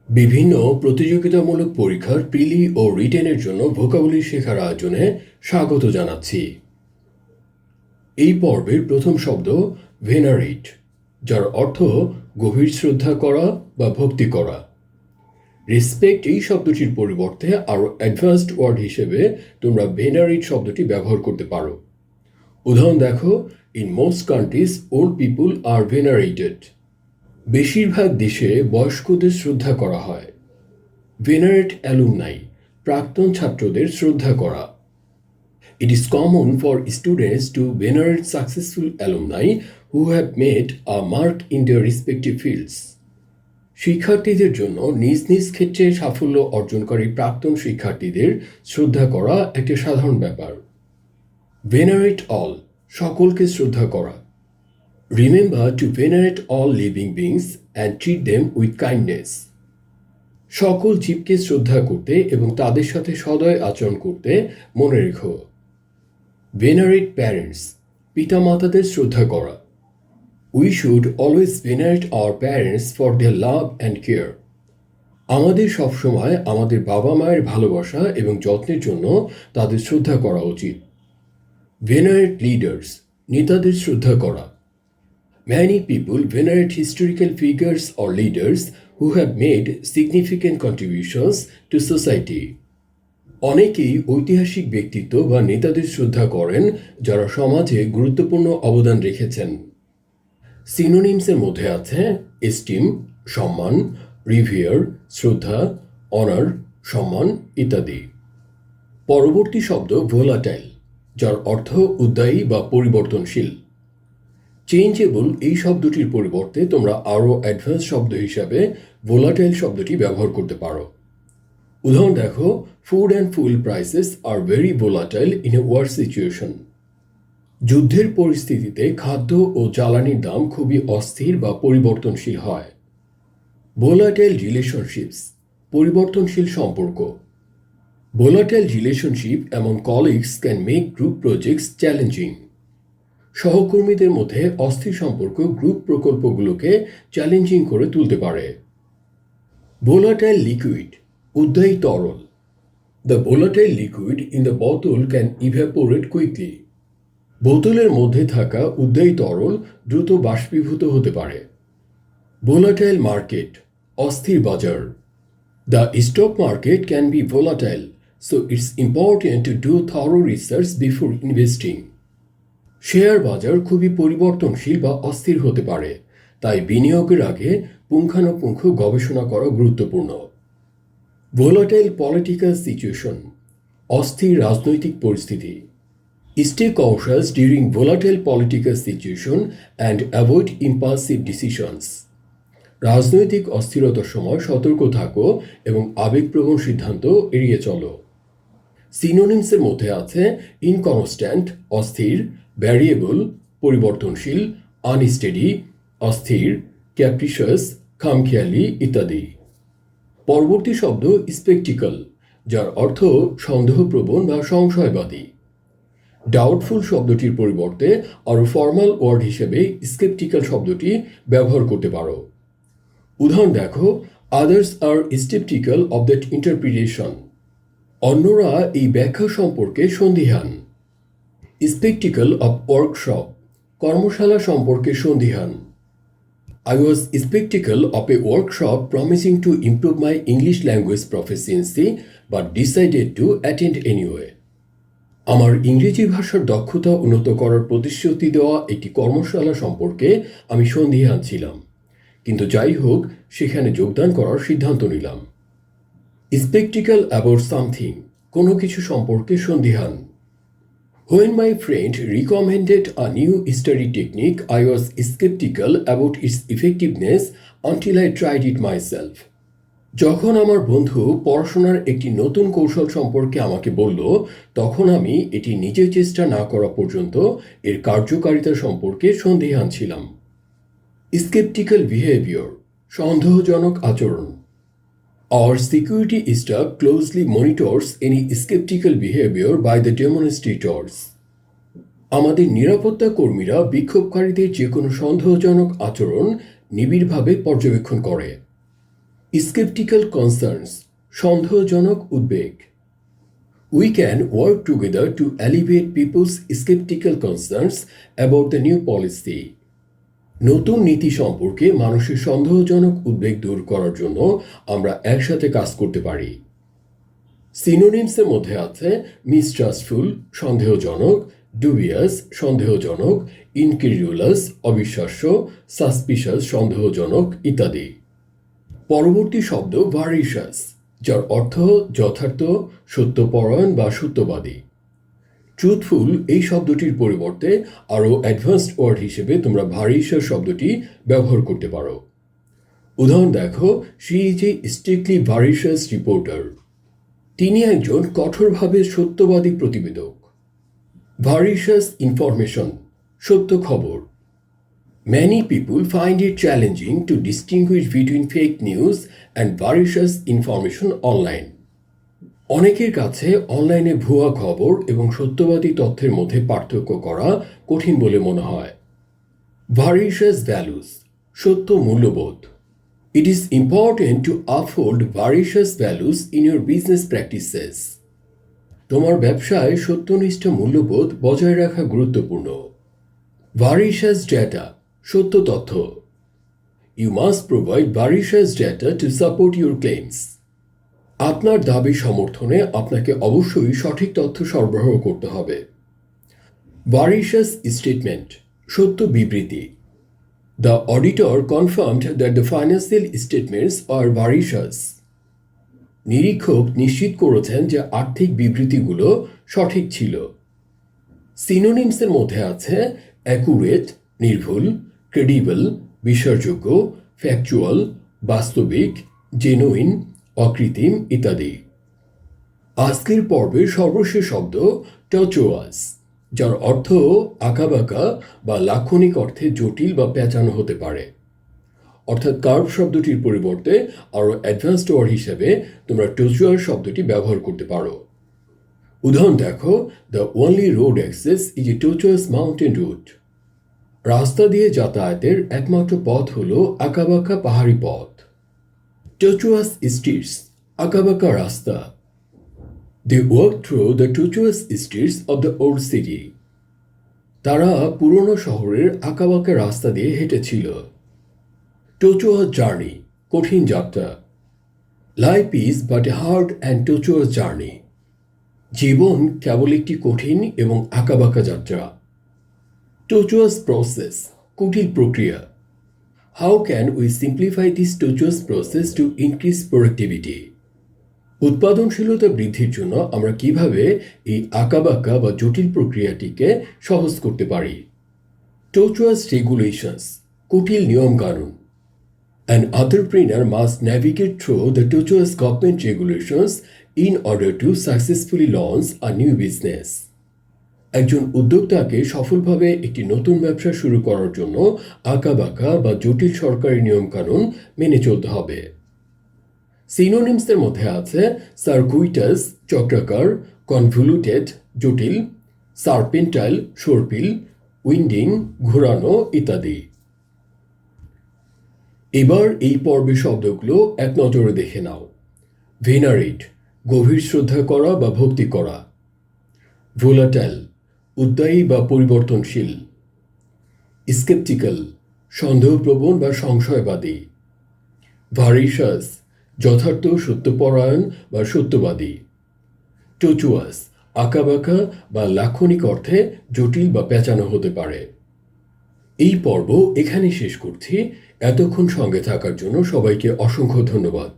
বিভিন্ন প্রতিযোগিতামূলক পরীক্ষার প্রিলি ও রিটেনের জন্য ভোকাবুলারি শেখার আয়োজনে স্বাগত জানাচ্ছি। এই পর্বের প্রথম শব্দ ভেনারেট, যার অর্থ গভীর শ্রদ্ধা করা বা ভক্তি করা। রেসপেক্ট এই শব্দটির পরিবর্তে আরও অ্যাডভান্সড ওয়ার্ড হিসেবে তোমরা ভেনারেট শব্দটি ব্যবহার করতে পারো। উদাহরণ দেখো, ইন মোস্ট কান্ট্রিজ ওল্ড পিপুল আর ভেনারেটেড। বেশিরভাগ দেশে বয়স্কদের শ্রদ্ধা করা হয়। ভেনারেট অ্যালুমনাই, প্রাক্তন ছাত্রদের শ্রদ্ধা করা। It is common for students to venerate successful alumni who have made a mark in their respective fields. শিক্ষার্থীদের জন্য নিজ নিজ ক্ষেত্রে সাফল্য অর্জনকারী প্রাক্তন শিক্ষার্থীদের শ্রদ্ধা করা একটি সাধারণ ব্যাপার। ভেনারেট অল, সকলকে শ্রদ্ধা করা। Remember to venerate all living beings and treat them with kindness. সকল জীবকে শ্রদ্ধা করতে এবং তাদের সাথে সদয় আচরণ করতে মনে রেখো। ভেনারেট প্যারেন্টস, পিতামাতাদের শ্রদ্ধা করা। We should always venerate our parents for their love and care. আমাদের সবসময় আমাদের বাবা মায়ের ভালোবাসা এবং যত্নের জন্য তাদের শ্রদ্ধা করা উচিত। ভেনারেট লিডার্স, নেতাদের শ্রদ্ধা করা। Many people venerate historical figures or leaders who have made significant contributions to society. অনেকেই ঐতিহাসিক ব্যক্তিত্ব বা নেতাদের শ্রদ্ধা করেন যারা সমাজে গুরুত্বপূর্ণ অবদান রেখেছেন। সিনোনিমসের মধ্যে আছে এস্টিম, সম্মান, রিভিয়ার, শ্রদ্ধা, অনার, সম্মান ইত্যাদি। পরবর্তী শব্দ ভোলাটাইল, যার অর্থ উদ্বায়ী বা পরিবর্তনশীল। চেঞ্জেবল এই শব্দটির পরিবর্তে তোমরা আরও অ্যাডভান্স শব্দ হিসাবে ভোলাটাইল শব্দটি ব্যবহার করতে পারো। উদাহরণ দেখো, food and fuel prices are very volatile in a war situation. যুদ্ধের পরিস্থিতিতে খাদ্য ও জ্বালানির দাম খুবই অস্থির বা পরিবর্তনশীল হয়। ভোলাটাইল রিলেশনশিপস, পরিবর্তনশীল সম্পর্ক। ভোলাটাইল রিলেশনশিপ এমন colleagues can make group projects challenging. সহকর্মীদের মধ্যে অস্থির সম্পর্ক গ্রুপ প্রকল্পগুলোকে চ্যালেঞ্জিং করে তুলতে পারে। ভোলাটাইল লিকুইড, উদ্বায়ী তরল। The volatile liquid in the বোতল ক্যান ইভ্যাপোরেট কুইকলি। বোতলের মধ্যে থাকা উদ্বায়ী তরল দ্রুত বাষ্পীভূত হতে পারে। ভোলাটাইল মার্কেট, অস্থির বাজার। The stock market can be volatile, so it's important to do thorough research before investing. শেয়ার বাজার খুবই পরিবর্তনশীল বা অস্থির হতে পারে, তাই বিনিয়োগের আগে পুঙ্খানুপুঙ্খ গবেষণা করা গুরুত্বপূর্ণ। ভোলাটাইল পলিটিক্যাল সিচুয়েশন, অস্থির রাজনৈতিক পরিস্থিতি। Stay কশাস during volatile political situation and avoid impulsive decisions. রাজনৈতিক অস্থিরতার সময় সতর্ক থাকো এবং আবেগপ্রবণ সিদ্ধান্ত এড়িয়ে চলো। সিনোনিমসের মধ্যে আছে ইনকনস্ট্যান্ট, অস্থির, ভ্যারিয়েবল, পরিবর্তনশীল, আনস্টেডি, অস্থির, ক্যাপ্রিশাস, খামখেয়ালি ইত্যাদি। পরবর্তী শব্দ স্পেকটিক্যাল, যার অর্থ সন্দেহপ্রবণ বা সংশয়বাদী। ডাউটফুল শব্দটির পরিবর্তে আরও ফর্মাল ওয়ার্ড হিসেবে স্কেপটিক্যাল শব্দটি ব্যবহার করতে পারো। উদাহরণ দেখো, others are sceptical of that interpretation. অন্যরা এই ব্যাখ্যা সম্পর্কে সন্দিহান। স্পেকটিক্যাল অব ওয়ার্কশপ, কর্মশালা সম্পর্কে সন্দিহান। I was skeptical of a workshop promising to improve my English language proficiency but decided to attend anyway. আমার ইংরেজি ভাষার দক্ষতা উন্নত করার প্রতিশ্রুতি দেওয়া একটি কর্মশালা সম্পর্কে আমি সন্দিহান ছিলাম, কিন্তু যাই হোক সেখানে যোগদান করার সিদ্ধান্ত নিলাম। স্পেকটিক্যাল অ্যাবাউট সামথিং, কোনো কিছু সম্পর্কে সন্দিহান। When my friend recommended a new study technique, I was skeptical about its effectiveness until I tried it myself. যখন আমার বন্ধু পড়াশোনার একটি নতুন কৌশল সম্পর্কে আমাকে বলল, তখন আমি এটি নিজে চেষ্টা না করা পর্যন্ত এর কার্যকারিতা সম্পর্কে সন্দিহান ছিলাম। স্কেপটিক্যাল বিহেভিয়ার, সন্দেহজনক আচরণ। Our security staff closely monitors any skeptical behavior by the demonstrators. আমাদের নিরাপত্তা কর্মীরা বিক্ষোভকারীদের যে কোনো সন্দেহজনক আচরণ নিবিড়ভাবে পর্যবেক্ষণ করে। skeptical concerns, সন্দেহজনক উদ্বেগ। We can work together to alleviate people's skeptical concerns about the new policy. নতুন নীতি সম্পর্কে মানুষের সন্দেহজনক উদ্বেগ দূর করার জন্য আমরা একসাথে কাজ করতে পারি। সিনোনিমসের মধ্যে আছে মিসট্রাস্টফুল সন্দেহজনক, ডুবিয়াস সন্দেহজনক, ইনক্রিডিউলাস অবিশ্বাস্য, সাসপিশাস সন্দেহজনক ইত্যাদি। পরবর্তী শব্দ ভারিশাস, যার অর্থ যথার্থ, সত্যপরায়ণ বা সত্যবাদী। ট্রুথফুল এই শব্দটির পরিবর্তে আরও অ্যাডভান্সড ওয়ার্ড হিসেবে তোমরা ভারিশাস শব্দটি ব্যবহার করতে পারো। উদাহরণ দেখো, she is a strictly veracious reporter. তিনি একজন কঠোরভাবে সত্যবাদী প্রতিবেদক। ভারিশাস ইনফরমেশন, সত্য খবর। Many people find it challenging to distinguish between fake news and veracious information online. অনেকের কাছে অনলাইনে ভুয়া খবর এবং সত্যবাদী তথ্যের মধ্যে পার্থক্য করা কঠিন বলে মনে হয়। Veracious values, সত্য মূল্যবোধ। It is important to uphold veracious values in your business practices. তোমার ব্যবসায় সত্যনিষ্ঠ মূল্যবোধ বজায় রাখা গুরুত্বপূর্ণ। Veracious data, সত্য তথ্য। You must provide veracious data to support your claims. আপনার দাবি সমর্থনে আপনাকে অবশ্যই সঠিক তথ্য সরবরাহ করতে হবে। Veracious statement, সত্য বিবৃতি। The auditor confirmed that the financial statements are veracious. নিরীক্ষক নিশ্চিত করেছেন যে আর্থিক বিবৃতিগুলো সঠিক ছিল। সিনোনিমসের মধ্যে আছে অ্যাকুরেট নির্ভুল, ক্রেডিবল বিশ্বাসযোগ্য, ফ্যাকচুয়াল বাস্তবিক, জেনুইন অকৃত্রিম ইত্যাদি। আজকের পর্বের সর্বশেষ শব্দ টার্চুয়াস, যার অর্থ আঁকাবাঁকা বা লাক্ষণিক অর্থে জটিল বা প্যাঁচানো হতে পারে। অর্থাৎ কার্ভ শব্দটির পরিবর্তে আরও অ্যাডভান্সড ওয়ার্ড হিসেবে তোমরা টার্চুয়াস শব্দটি ব্যবহার করতে পারো। উদাহরণ দেখো, the only road access is a tortuous mountain route. রাস্তা দিয়ে যাতায়াতের একমাত্র পথ হল আঁকাবাঁকা পাহাড়ি পথ। টার্চুয়াস স্ট্রিটস, আঁকাবাঁকা রাস্তা। They walked through the tortuous streets of the old city. তারা পুরনো শহরের আঁকাবাঁকা রাস্তা দিয়ে হেঁটেছিল। Tortuous journey, কঠিন যাত্রা। Life is but a hard and tortuous journey. জীবন কেবল একটি কঠিন এবং আঁকাবাঁকা যাত্রা। Tortuous process, কুটিল প্রক্রিয়া। How can we simplify this tortuous process to increase productivity? উৎপাদনশীলতা বৃদ্ধির জন্য আমরা কিভাবে এই আঁকাবাঁকা বা জটিল প্রক্রিয়াটিকে সহজ করতে পারি। Tortuous regulations, কুটিল নিয়মকানুন। An entrepreneur must navigate through the tortuous government regulations in order to successfully launch a new business. একজন উদ্যোক্তাকে সফলভাবে একটি নতুন ব্যবসা শুরু করার জন্য আঁকাবাঁকা বা জটিল সরকারি নিয়মকানুন মেনে চলতে হবে। সিনোনিমসের মধ্যে আছে সার্কুইটাস চক্রাকার, কনভলিউটেড জটিল, সার্পেন্টাইল সর্পিল, উইন্ডিং ঘোরানো ইত্যাদি। এবার এই পর্বের শব্দগুলো এক নজরে দেখে নাও। ভেনারেট, গভীর শ্রদ্ধা করা বা ভক্তি করা। ভোলাটাইল, উদ্বায়ী বা পরিবর্তনশীল। স্কেপটিক্যাল, সন্দেহপ্রবণ বা সংশয়বাদী। ভারিশাস, যথার্থ সত্যপরায়ণ বা সত্যবাদী। টার্চুয়াস, আঁকাবাঁকা বা লাক্ষণিক অর্থে জটিল বা প্যাঁচানো হতে পারে। এই পর্ব এখানে শেষ করছি। এতক্ষণ সঙ্গে থাকার জন্য সবাইকে অসংখ্য ধন্যবাদ।